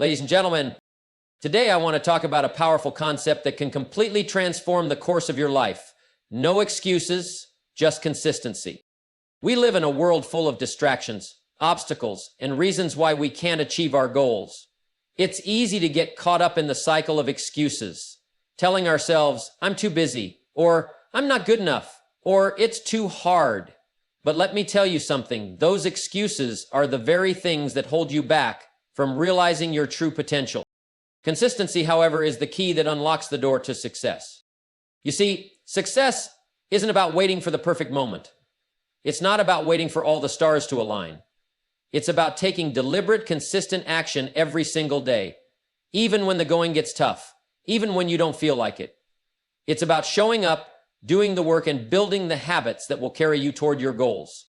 Ladies and gentlemen, today I want to talk about a powerful concept that can completely transform the course of your life. No excuses, just consistency. We live in a world full of distractions, obstacles, and reasons why we can't achieve our goals. It's easy to get caught up in the cycle of excuses, telling ourselves, I'm too busy, or I'm not good enough, or it's too hard. But let me tell you something, those excuses are the very things that hold you back from realizing your true potential. Consistency, however, is the key that unlocks the door to success. You see, success isn't about waiting for the perfect moment. It's not about waiting for all the stars to align. It's about taking deliberate, consistent action every single day, even when the going gets tough, even when you don't feel like it. It's about showing up, doing the work, and building the habits that will carry you toward your goals.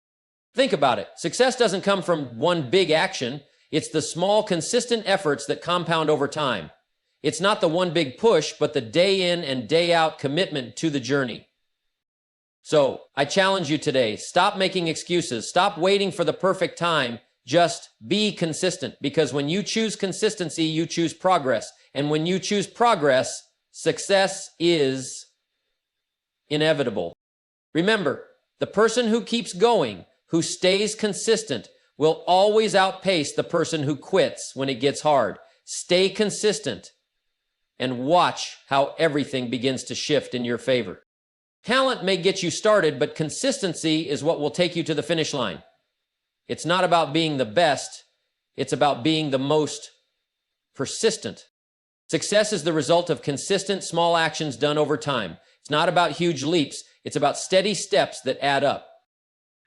Think about it. Success doesn't come from one big action. It's the small, consistent efforts that compound over time. It's not the one big push, but the day in and day out commitment to the journey. So, I challenge you today, stop making excuses, stop waiting for the perfect time, just be consistent. Because when you choose consistency, you choose progress. And when you choose progress, success is inevitable. Remember, the person who keeps going, who stays consistent, will always outpace the person who quits when it gets hard. Stay consistent and watch how everything begins to shift in your favor. Talent may get you started, but consistency is what will take you to the finish line. It's not about being the best, it's about being the most persistent. Success is the result of consistent small actions done over time. It's not about huge leaps, it's about steady steps that add up.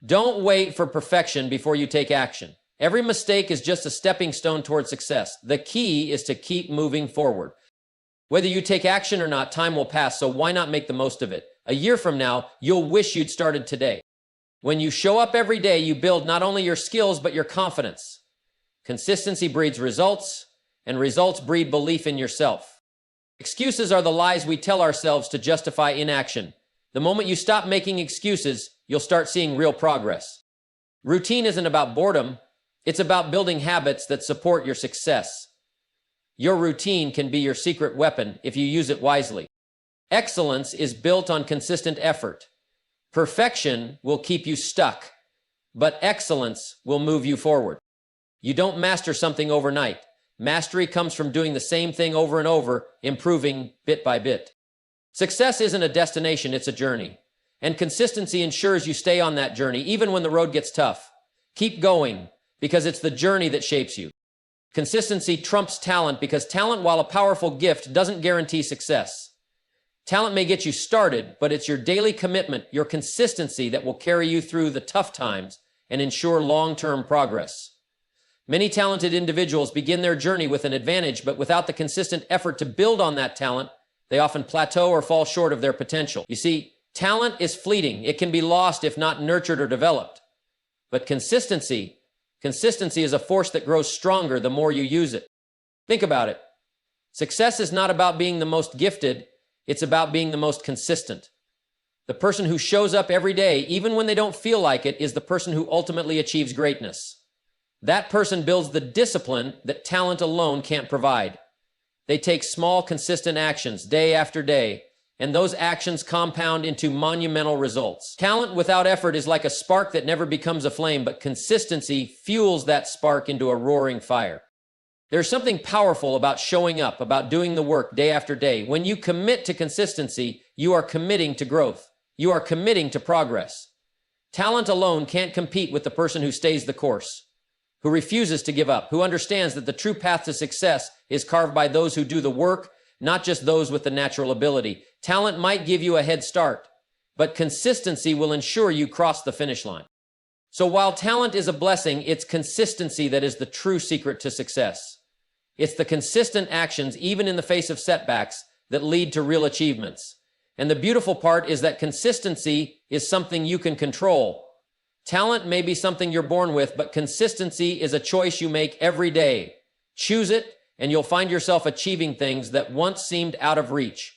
Don't wait for perfection before you take action. Every mistake is just a stepping stone toward success. The key is to keep moving forward. Whether you take action or not, time will pass, so why not make the most of it? A year from now, you'll wish you'd started today. When you show up every day, you build not only your skills, but your confidence. Consistency breeds results, and results breed belief in yourself. Excuses are the lies we tell ourselves to justify inaction. The moment you stop making excuses, you'll start seeing real progress. Routine isn't about boredom, it's about building habits that support your success. Your routine can be your secret weapon if you use it wisely. Excellence is built on consistent effort. Perfection will keep you stuck, but excellence will move you forward. You don't master something overnight. Mastery comes from doing the same thing over and over, improving bit by bit. Success isn't a destination, it's a journey. And consistency ensures you stay on that journey, even when the road gets tough. Keep going, because it's the journey that shapes you. Consistency trumps talent, because talent, while a powerful gift, doesn't guarantee success. Talent may get you started, but it's your daily commitment, your consistency that will carry you through the tough times and ensure long-term progress. Many talented individuals begin their journey with an advantage, but without the consistent effort to build on that talent, they often plateau or fall short of their potential. You see, talent is fleeting. It can be lost if not nurtured or developed. But consistency is a force that grows stronger the more you use it. Think about it. Success is not about being the most gifted, it's about being the most consistent. The person who shows up every day, even when they don't feel like it, is the person who ultimately achieves greatness. That person builds the discipline that talent alone can't provide. They take small, consistent actions day after day, and those actions compound into monumental results. Talent without effort is like a spark that never becomes a flame, but consistency fuels that spark into a roaring fire. There's something powerful about showing up, about doing the work day after day. When you commit to consistency, you are committing to growth. You are committing to progress. Talent alone can't compete with the person who stays the course, who refuses to give up, who understands that the true path to success is carved by those who do the work, not just those with the natural ability. Talent might give you a head start, but consistency will ensure you cross the finish line. So while talent is a blessing, it's consistency that is the true secret to success. It's the consistent actions, even in the face of setbacks, that lead to real achievements. And the beautiful part is that consistency is something you can control. Talent may be something you're born with, but consistency is a choice you make every day. Choose it, and you'll find yourself achieving things that once seemed out of reach.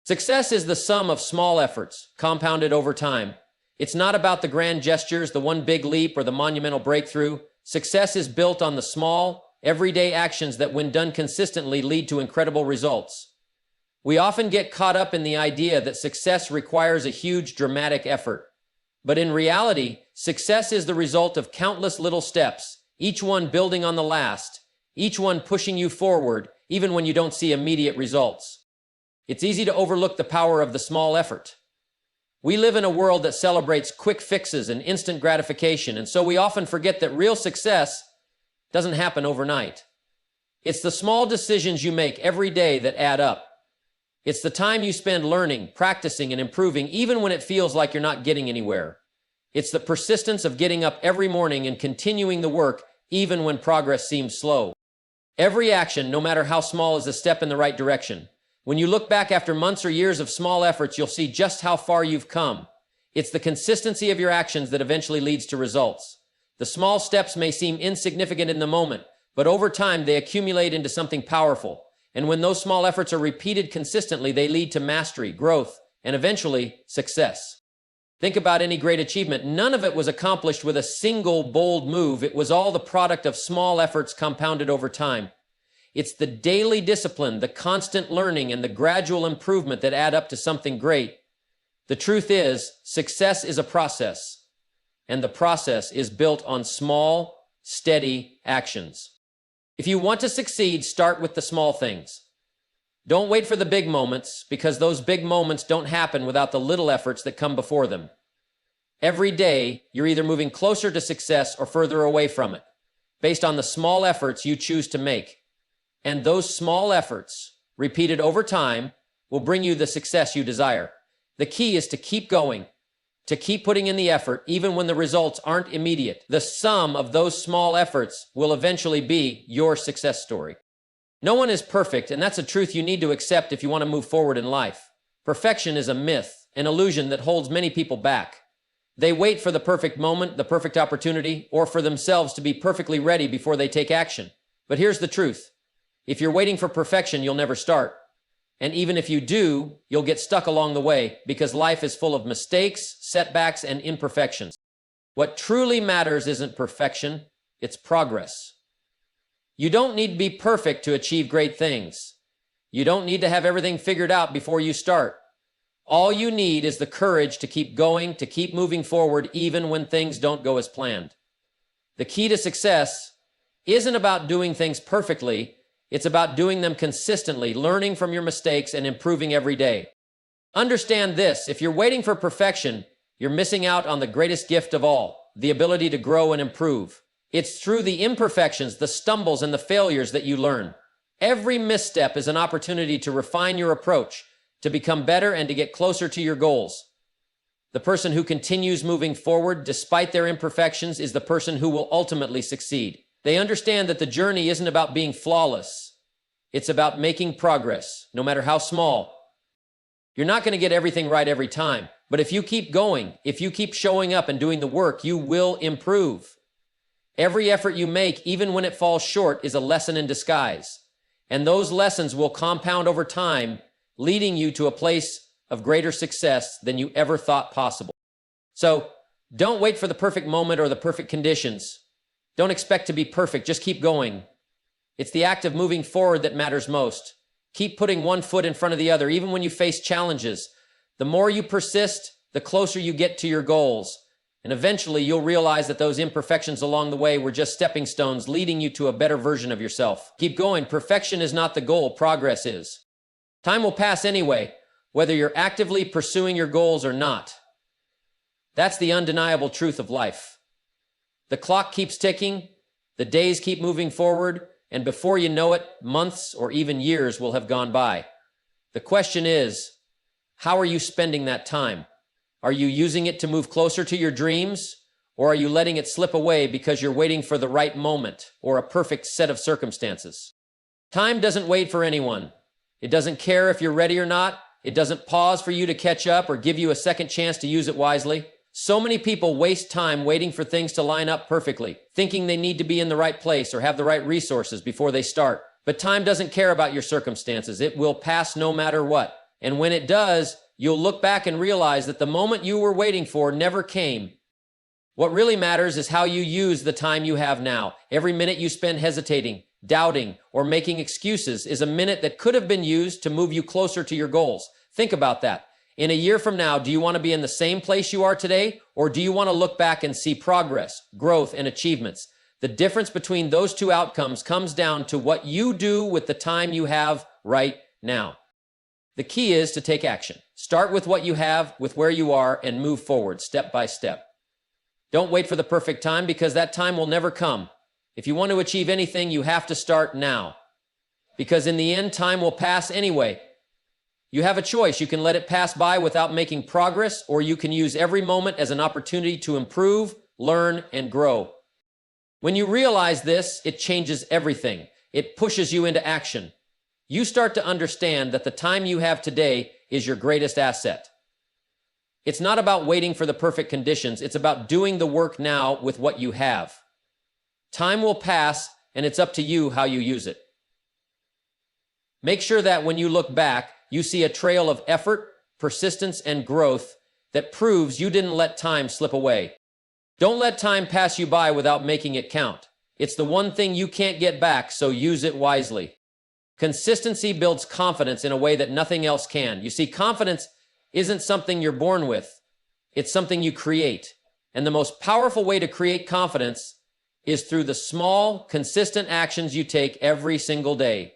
Success is the sum of small efforts, compounded over time. It's not about the grand gestures, the one big leap, or the monumental breakthrough. Success is built on the small, everyday actions that, when done consistently, lead to incredible results. We often get caught up in the idea that success requires a huge, dramatic effort. But in reality, success is the result of countless little steps, each one building on the last, each one pushing you forward, even when you don't see immediate results. It's easy to overlook the power of the small effort. We live in a world that celebrates quick fixes and instant gratification, and so we often forget that real success doesn't happen overnight. It's the small decisions you make every day that add up. It's the time you spend learning, practicing, and improving, even when it feels like you're not getting anywhere. It's the persistence of getting up every morning and continuing the work, even when progress seems slow. Every action, no matter how small, is a step in the right direction. When you look back after months or years of small efforts, you'll see just how far you've come. It's the consistency of your actions that eventually leads to results. The small steps may seem insignificant in the moment, but over time they accumulate into something powerful. And when those small efforts are repeated consistently, they lead to mastery, growth, and eventually success. Think about any great achievement. None of it was accomplished with a single bold move. It was all the product of small efforts compounded over time. It's the daily discipline, the constant learning, and the gradual improvement that add up to something great. The truth is, success is a process, and the process is built on small, steady actions. If you want to succeed, start with the small things. Don't wait for the big moments, because those big moments don't happen without the little efforts that come before them. Every day, you're either moving closer to success or further away from it, based on the small efforts you choose to make. And those small efforts, repeated over time, will bring you the success you desire. The key is to keep going, to keep putting in the effort, even when the results aren't immediate. The sum of those small efforts will eventually be your success story. No one is perfect, and that's a truth you need to accept if you want to move forward in life. Perfection is a myth, an illusion that holds many people back. They wait for the perfect moment, the perfect opportunity, or for themselves to be perfectly ready before they take action. But here's the truth. If you're waiting for perfection, you'll never start. And even if you do, you'll get stuck along the way, because life is full of mistakes, setbacks, and imperfections. What truly matters isn't perfection, it's progress. You don't need to be perfect to achieve great things. You don't need to have everything figured out before you start. All you need is the courage to keep going, to keep moving forward, even when things don't go as planned. The key to success isn't about doing things perfectly. It's about doing them consistently, learning from your mistakes, and improving every day. Understand this: if you're waiting for perfection, you're missing out on the greatest gift of all, the ability to grow and improve. It's through the imperfections, the stumbles, and the failures that you learn. Every misstep is an opportunity to refine your approach, to become better, and to get closer to your goals. The person who continues moving forward despite their imperfections is the person who will ultimately succeed. They understand that the journey isn't about being flawless. It's about making progress, no matter how small. You're not going to get everything right every time, but if you keep going, if you keep showing up and doing the work, you will improve. Every effort you make, even when it falls short, is a lesson in disguise. And those lessons will compound over time, leading you to a place of greater success than you ever thought possible. So, don't wait for the perfect moment or the perfect conditions. Don't expect to be perfect, just keep going. It's the act of moving forward that matters most. Keep putting one foot in front of the other, even when you face challenges. The more you persist, the closer you get to your goals. And eventually you'll realize that those imperfections along the way were just stepping stones leading you to a better version of yourself. Keep going. Perfection is not the goal, progress is. Time will pass anyway, whether you're actively pursuing your goals or not. That's the undeniable truth of life. The clock keeps ticking, the days keep moving forward, and before you know it, months or even years will have gone by. The question is, how are you spending that time? Are you using it to move closer to your dreams, or are you letting it slip away because you're waiting for the right moment or a perfect set of circumstances? Time doesn't wait for anyone. It doesn't care if you're ready or not. It doesn't pause for you to catch up or give you a second chance to use it wisely. So many people waste time waiting for things to line up perfectly, thinking they need to be in the right place or have the right resources before they start. But time doesn't care about your circumstances. It will pass no matter what. And when it does, you'll look back and realize that the moment you were waiting for never came. What really matters is how you use the time you have now. Every minute you spend hesitating, doubting, or making excuses is a minute that could have been used to move you closer to your goals. Think about that. In a year from now, do you want to be in the same place you are today, or do you want to look back and see progress, growth, and achievements? The difference between those two outcomes comes down to what you do with the time you have right now. The key is to take action. Start with what you have, with where you are, and move forward step by step. Don't wait for the perfect time, because that time will never come. If you want to achieve anything, you have to start now. Because in the end, time will pass anyway. You have a choice. You can let it pass by without making progress, or you can use every moment as an opportunity to improve, learn, and grow. When you realize this, it changes everything. It pushes you into action. You start to understand that the time you have today is your greatest asset. It's not about waiting for the perfect conditions. It's about doing the work now with what you have. Time will pass, and it's up to you how you use it. Make sure that when you look back, you see a trail of effort, persistence, and growth that proves you didn't let time slip away. Don't let time pass you by without making it count. It's the one thing you can't get back, so use it wisely. Consistency builds confidence in a way that nothing else can. You see, confidence isn't something you're born with. It's something you create. And the most powerful way to create confidence is through the small, consistent actions you take every single day.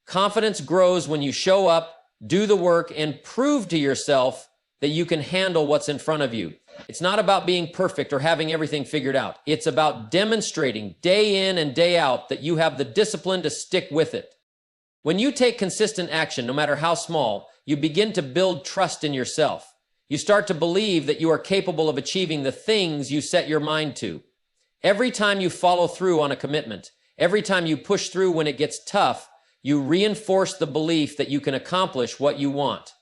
Confidence grows when you show up, do the work, and prove to yourself that you can handle what's in front of you. It's not about being perfect or having everything figured out. It's about demonstrating day in and day out that you have the discipline to stick with it. When you take consistent action, no matter how small, you begin to build trust in yourself. You start to believe that you are capable of achieving the things you set your mind to. Every time you follow through on a commitment, every time you push through when it gets tough, you reinforce the belief that you can accomplish what you want.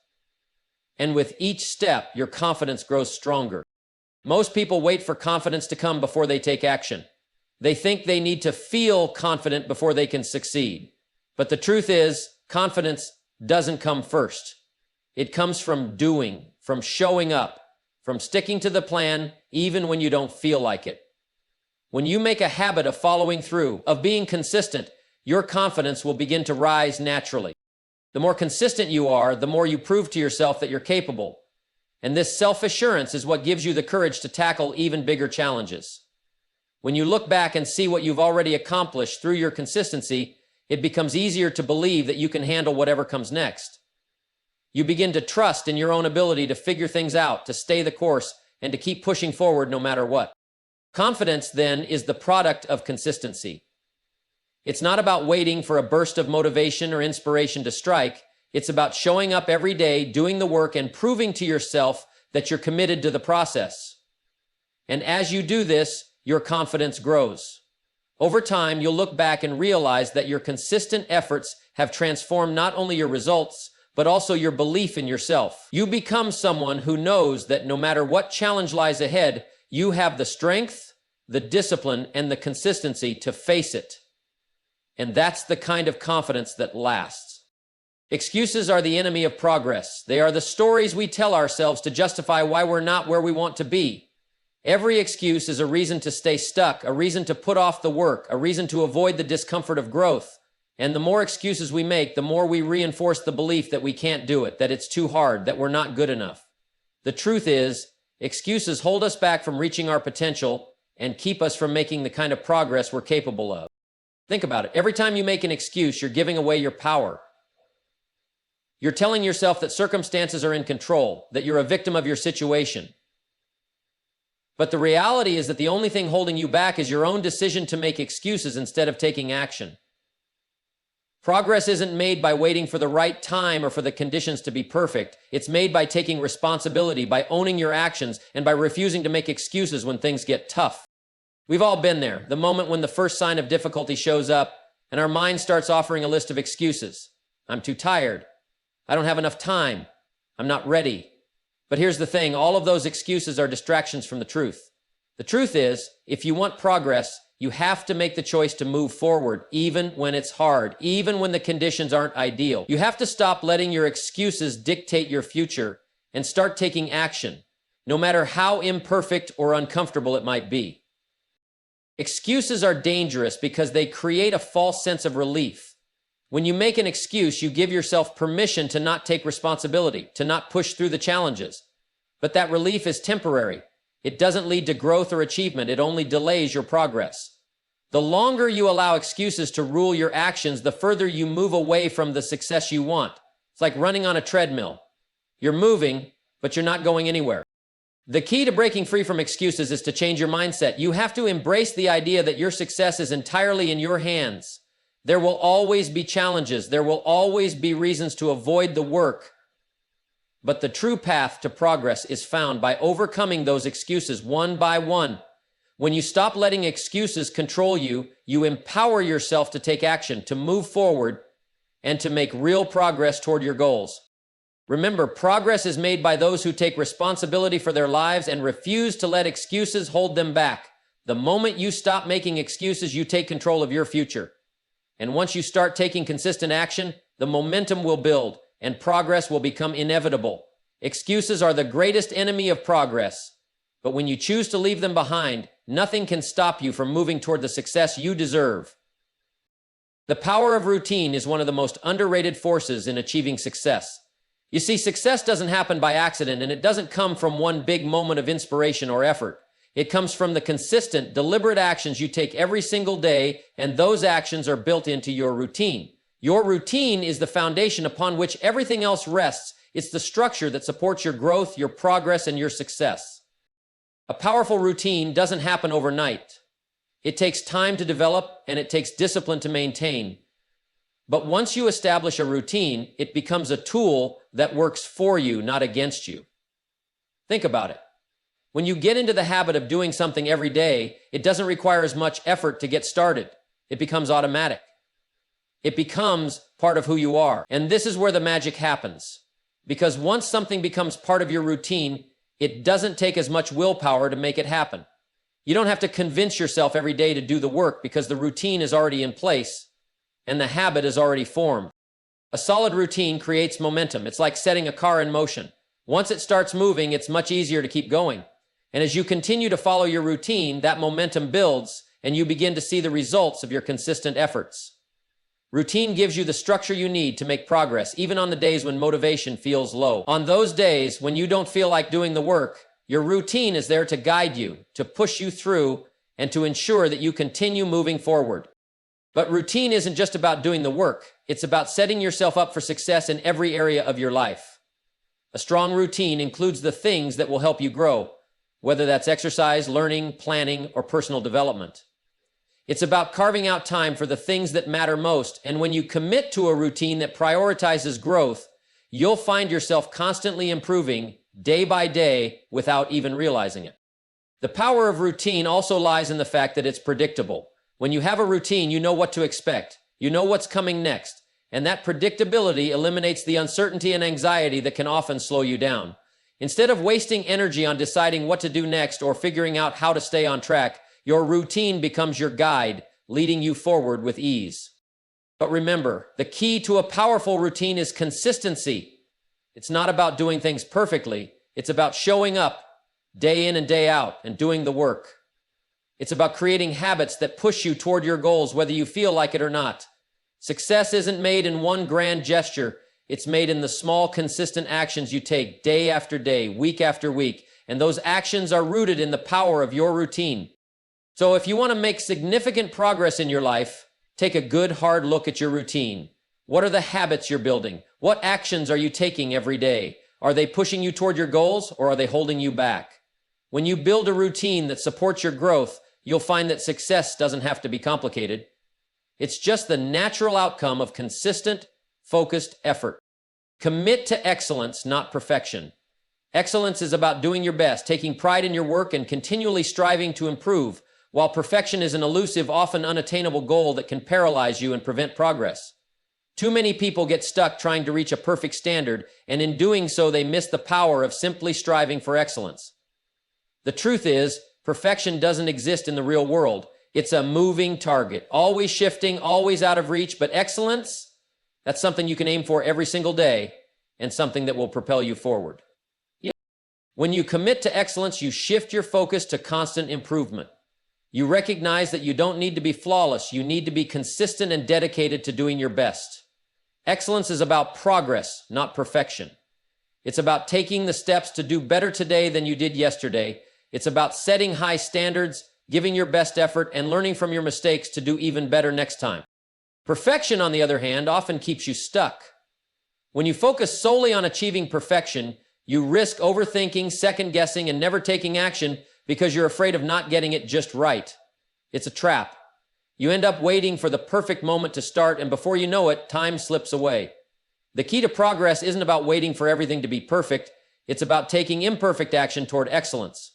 And with each step, your confidence grows stronger. Most people wait for confidence to come before they take action. They think they need to feel confident before they can succeed. But the truth is, confidence doesn't come first. It comes from doing, from showing up, from sticking to the plan, even when you don't feel like it. When you make a habit of following through, of being consistent, your confidence will begin to rise naturally. The more consistent you are, the more you prove to yourself that you're capable. And this self-assurance is what gives you the courage to tackle even bigger challenges. When you look back and see what you've already accomplished through your consistency, it becomes easier to believe that you can handle whatever comes next. You begin to trust in your own ability to figure things out, to stay the course, and to keep pushing forward no matter what. Confidence, then, is the product of consistency. It's not about waiting for a burst of motivation or inspiration to strike. It's about showing up every day, doing the work, and proving to yourself that you're committed to the process. And as you do this, your confidence grows. Over time, you'll look back and realize that your consistent efforts have transformed not only your results, but also your belief in yourself. You become someone who knows that no matter what challenge lies ahead, you have the strength, the discipline, and the consistency to face it. And that's the kind of confidence that lasts. Excuses are the enemy of progress. They are the stories we tell ourselves to justify why we're not where we want to be. Every excuse is a reason to stay stuck, a reason to put off the work, a reason to avoid the discomfort of growth. And the more excuses we make, the more we reinforce the belief that we can't do it, that it's too hard, that we're not good enough. The truth is, excuses hold us back from reaching our potential and keep us from making the kind of progress we're capable of. Think about it. Every time you make an excuse, you're giving away your power. You're telling yourself that circumstances are in control, that you're a victim of your situation. But the reality is that the only thing holding you back is your own decision to make excuses instead of taking action. Progress isn't made by waiting for the right time or for the conditions to be perfect. It's made by taking responsibility, by owning your actions, and by refusing to make excuses when things get tough. We've all been there, the moment when the first sign of difficulty shows up and our mind starts offering a list of excuses. I'm too tired. I don't have enough time. I'm not ready. But here's the thing, all of those excuses are distractions from the truth. The truth is, if you want progress, you have to make the choice to move forward, even when it's hard, even when the conditions aren't ideal. You have to stop letting your excuses dictate your future and start taking action, no matter how imperfect or uncomfortable it might be. Excuses are dangerous because they create a false sense of relief. When you make an excuse, you give yourself permission to not take responsibility, to not push through the challenges. But that relief is temporary. It doesn't lead to growth or achievement. It only delays your progress. The longer you allow excuses to rule your actions, the further you move away from the success you want. It's like running on a treadmill. You're moving, but you're not going anywhere. The key to breaking free from excuses is to change your mindset. You have to embrace the idea that your success is entirely in your hands. There will always be challenges. There will always be reasons to avoid the work. But the true path to progress is found by overcoming those excuses one by one. When you stop letting excuses control you, you empower yourself to take action, to move forward, and to make real progress toward your goals. Remember, progress is made by those who take responsibility for their lives and refuse to let excuses hold them back. The moment you stop making excuses, you take control of your future. And once you start taking consistent action, the momentum will build and progress will become inevitable. Excuses are the greatest enemy of progress, but when you choose to leave them behind, nothing can stop you from moving toward the success you deserve. The power of routine is one of the most underrated forces in achieving success. You see, success doesn't happen by accident, and it doesn't come from one big moment of inspiration or effort. It comes from the consistent, deliberate actions you take every single day, and those actions are built into your routine. Your routine is the foundation upon which everything else rests. It's the structure that supports your growth, your progress, and your success. A powerful routine doesn't happen overnight. It takes time to develop, and it takes discipline to maintain. But once you establish a routine, it becomes a tool that works for you, not against you. Think about it. When you get into the habit of doing something every day, it doesn't require as much effort to get started. It becomes automatic. It becomes part of who you are. And this is where the magic happens. Because once something becomes part of your routine, it doesn't take as much willpower to make it happen. You don't have to convince yourself every day to do the work because the routine is already in place and the habit is already formed. A solid routine creates momentum. It's like setting a car in motion. Once it starts moving, it's much easier to keep going. And as you continue to follow your routine, that momentum builds and you begin to see the results of your consistent efforts. Routine gives you the structure you need to make progress, even on the days when motivation feels low. On those days when you don't feel like doing the work, your routine is there to guide you, to push you through, and to ensure that you continue moving forward. But routine isn't just about doing the work. It's about setting yourself up for success in every area of your life. A strong routine includes the things that will help you grow, whether that's exercise, learning, planning, or personal development. It's about carving out time for the things that matter most, and when you commit to a routine that prioritizes growth, you'll find yourself constantly improving day by day without even realizing it. The power of routine also lies in the fact that it's predictable. When you have a routine, you know what to expect. You know what's coming next, and that predictability eliminates the uncertainty and anxiety that can often slow you down. Instead of wasting energy on deciding what to do next or figuring out how to stay on track, your routine becomes your guide, leading you forward with ease. But remember, the key to a powerful routine is consistency. It's not about doing things perfectly. It's about showing up day in and day out and doing the work. It's about creating habits that push you toward your goals, whether you feel like it or not. Success isn't made in one grand gesture. It's made in the small, consistent actions you take day after day, week after week. And those actions are rooted in the power of your routine. So if you want to make significant progress in your life, take a good hard look at your routine. What are the habits you're building? What actions are you taking every day? Are they pushing you toward your goals or are they holding you back? When you build a routine that supports your growth, you'll find that success doesn't have to be complicated. It's just the natural outcome of consistent, focused effort. Commit to excellence, not perfection. Excellence is about doing your best, taking pride in your work, and continually striving to improve, while perfection is an elusive, often unattainable goal that can paralyze you and prevent progress. Too many people get stuck trying to reach a perfect standard, and in doing so, they miss the power of simply striving for excellence. The truth is, perfection doesn't exist in the real world. It's a moving target, always shifting, always out of reach, but excellence, that's something you can aim for every single day and something that will propel you forward. When you commit to excellence, you shift your focus to constant improvement. You recognize that you don't need to be flawless. You need to be consistent and dedicated to doing your best. Excellence is about progress, not perfection. It's about taking the steps to do better today than you did yesterday. It's about setting high standards, giving your best effort, and learning from your mistakes to do even better next time. Perfection, on the other hand, often keeps you stuck. When you focus solely on achieving perfection, you risk overthinking, second-guessing, and never taking action because you're afraid of not getting it just right. It's a trap. You end up waiting for the perfect moment to start, and before you know it, time slips away. The key to progress isn't about waiting for everything to be perfect. It's about taking imperfect action toward excellence.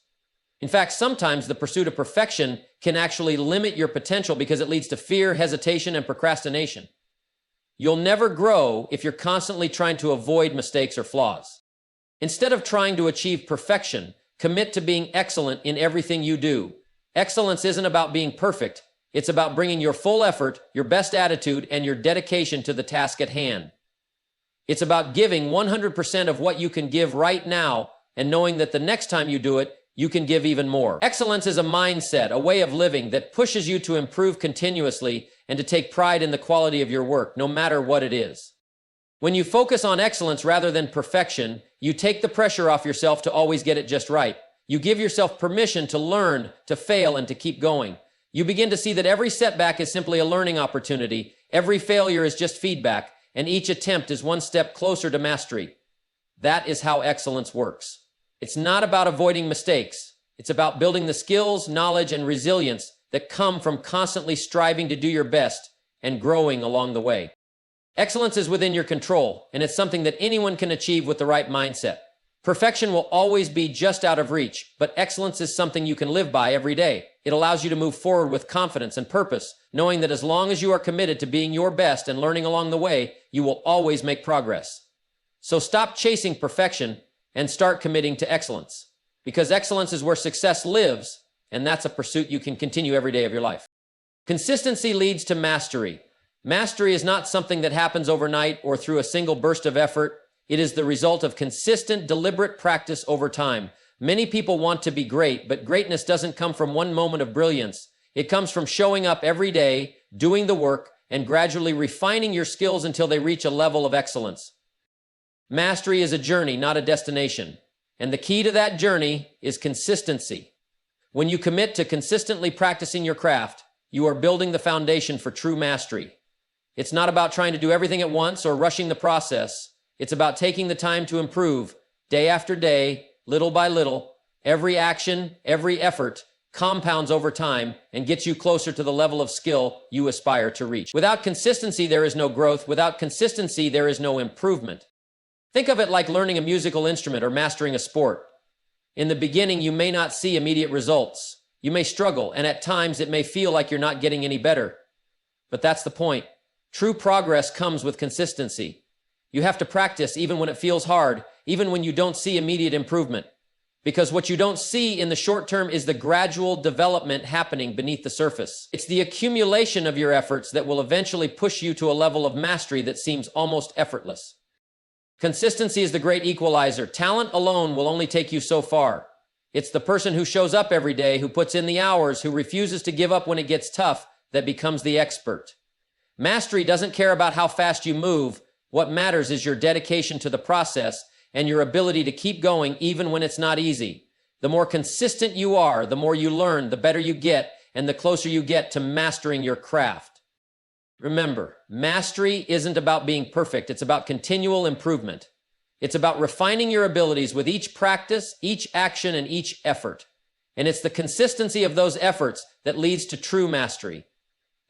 In fact, sometimes the pursuit of perfection can actually limit your potential because it leads to fear, hesitation, and procrastination. You'll never grow if you're constantly trying to avoid mistakes or flaws. Instead of trying to achieve perfection, commit to being excellent in everything you do. Excellence isn't about being perfect. It's about bringing your full effort, your best attitude, and your dedication to the task at hand. It's about giving 100% of what you can give right now and knowing that the next time you do it, you can give even more. Excellence is a mindset, a way of living that pushes you to improve continuously and to take pride in the quality of your work, no matter what it is. When you focus on excellence rather than perfection, you take the pressure off yourself to always get it just right. You give yourself permission to learn, to fail, and to keep going. You begin to see that every setback is simply a learning opportunity, every failure is just feedback, and each attempt is one step closer to mastery. That is how excellence works. It's not about avoiding mistakes. It's about building the skills, knowledge, and resilience that come from constantly striving to do your best and growing along the way. Excellence is within your control, and it's something that anyone can achieve with the right mindset. Perfection will always be just out of reach, but excellence is something you can live by every day. It allows you to move forward with confidence and purpose, knowing that as long as you are committed to being your best and learning along the way, you will always make progress. So stop chasing perfection and start committing to excellence, because excellence is where success lives, and that's a pursuit you can continue every day of your life. Consistency leads to mastery. Mastery is not something that happens overnight or through a single burst of effort. It is the result of consistent, deliberate practice over time. Many people want to be great, but greatness doesn't come from one moment of brilliance. It comes from showing up every day, doing the work, and gradually refining your skills until they reach a level of excellence. Mastery is a journey, not a destination. And the key to that journey is consistency. When you commit to consistently practicing your craft, you are building the foundation for true mastery. It's not about trying to do everything at once or rushing the process. It's about taking the time to improve day after day, little by little. Every action, every effort compounds over time and gets you closer to the level of skill you aspire to reach. Without consistency, there is no growth. Without consistency, there is no improvement. Think of it like learning a musical instrument or mastering a sport. In the beginning, you may not see immediate results. You may struggle, and at times it may feel like you're not getting any better. But that's the point. True progress comes with consistency. You have to practice even when it feels hard, even when you don't see immediate improvement. Because what you don't see in the short term is the gradual development happening beneath the surface. It's the accumulation of your efforts that will eventually push you to a level of mastery that seems almost effortless. Consistency is the great equalizer. Talent alone will only take you so far. It's the person who shows up every day, who puts in the hours, who refuses to give up when it gets tough, that becomes the expert. Mastery doesn't care about how fast you move. What matters is your dedication to the process and your ability to keep going even when it's not easy. The more consistent you are, the more you learn, the better you get, and the closer you get to mastering your craft. Remember, mastery isn't about being perfect. It's about continual improvement. It's about refining your abilities with each practice, each action, and each effort. And it's the consistency of those efforts that leads to true mastery.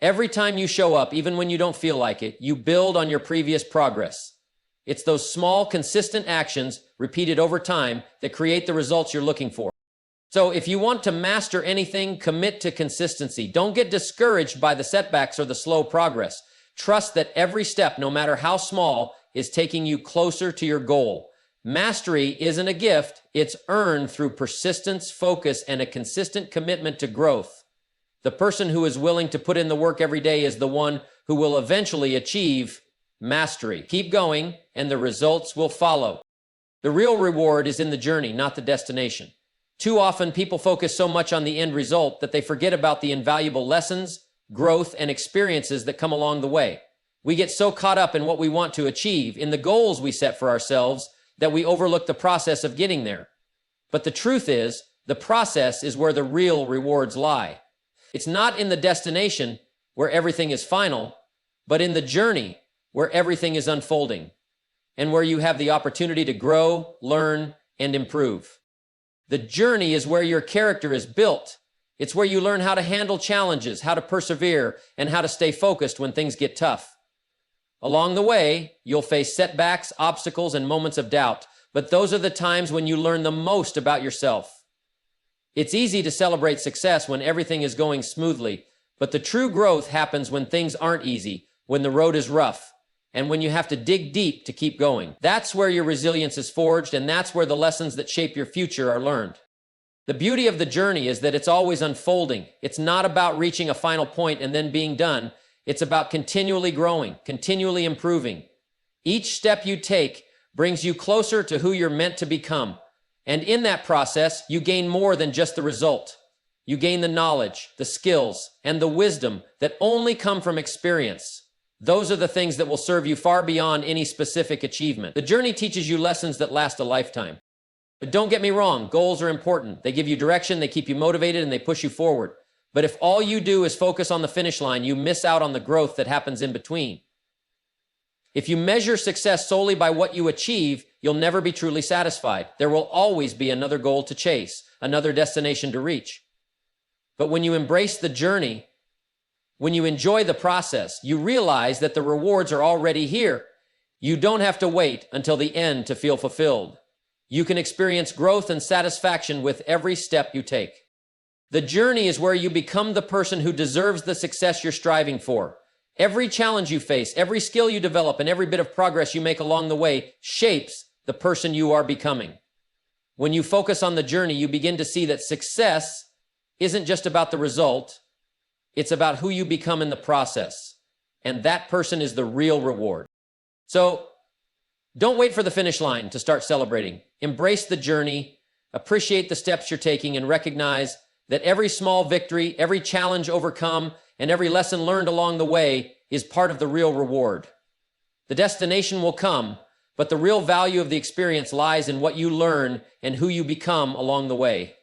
Every time you show up, even when you don't feel like it, you build on your previous progress. It's those small, consistent actions repeated over time that create the results you're looking for. So if you want to master anything, commit to consistency. Don't get discouraged by the setbacks or the slow progress. Trust that every step, no matter how small, is taking you closer to your goal. Mastery isn't a gift. It's earned through persistence, focus, and a consistent commitment to growth. The person who is willing to put in the work every day is the one who will eventually achieve mastery. Keep going, and the results will follow. The real reward is in the journey, not the destination. Too often, people focus so much on the end result that they forget about the invaluable lessons, growth, and experiences that come along the way. We get so caught up in what we want to achieve, in the goals we set for ourselves, that we overlook the process of getting there. But the truth is, the process is where the real rewards lie. It's not in the destination, where everything is final, but in the journey, where everything is unfolding, and where you have the opportunity to grow, learn, and improve. The journey is where your character is built. It's where you learn how to handle challenges, how to persevere, and how to stay focused when things get tough. Along the way, you'll face setbacks, obstacles, and moments of doubt, but those are the times when you learn the most about yourself. It's easy to celebrate success when everything is going smoothly, but the true growth happens when things aren't easy, when the road is rough, and when you have to dig deep to keep going. That's where your resilience is forged, and that's where the lessons that shape your future are learned. The beauty of the journey is that it's always unfolding. It's not about reaching a final point and then being done. It's about continually growing, continually improving. Each step you take brings you closer to who you're meant to become. And in that process, you gain more than just the result. You gain the knowledge, the skills, and the wisdom that only come from experience. Those are the things that will serve you far beyond any specific achievement. The journey teaches you lessons that last a lifetime. But don't get me wrong, goals are important. They give you direction, they keep you motivated, and they push you forward. But if all you do is focus on the finish line, you miss out on the growth that happens in between. If you measure success solely by what you achieve, you'll never be truly satisfied. There will always be another goal to chase, another destination to reach. But when you embrace the journey, when you enjoy the process, you realize that the rewards are already here. You don't have to wait until the end to feel fulfilled. You can experience growth and satisfaction with every step you take. The journey is where you become the person who deserves the success you're striving for. Every challenge you face, every skill you develop, and every bit of progress you make along the way shapes the person you are becoming. When you focus on the journey, you begin to see that success isn't just about the result, it's about who you become in the process. And that person is the real reward. So, don't wait for the finish line to start celebrating. Embrace the journey, appreciate the steps you're taking, and recognize that every small victory, every challenge overcome, and every lesson learned along the way is part of the real reward. The destination will come, but the real value of the experience lies in what you learn and who you become along the way.